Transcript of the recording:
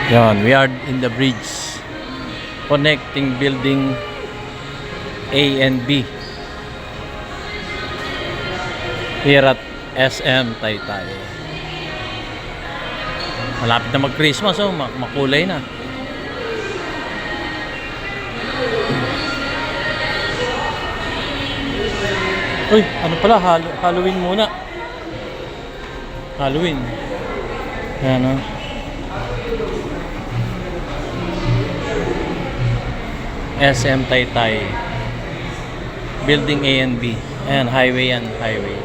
Yan, we are in the bridge connecting building A and B here at SM Taytay. Malapit na mag-Christmas, oh, makulay na. Uy, ano pala, Halloween muna. Halloween. Ayan, oh. SM Taytay. Building A and B. Ayan, highway yan, highway.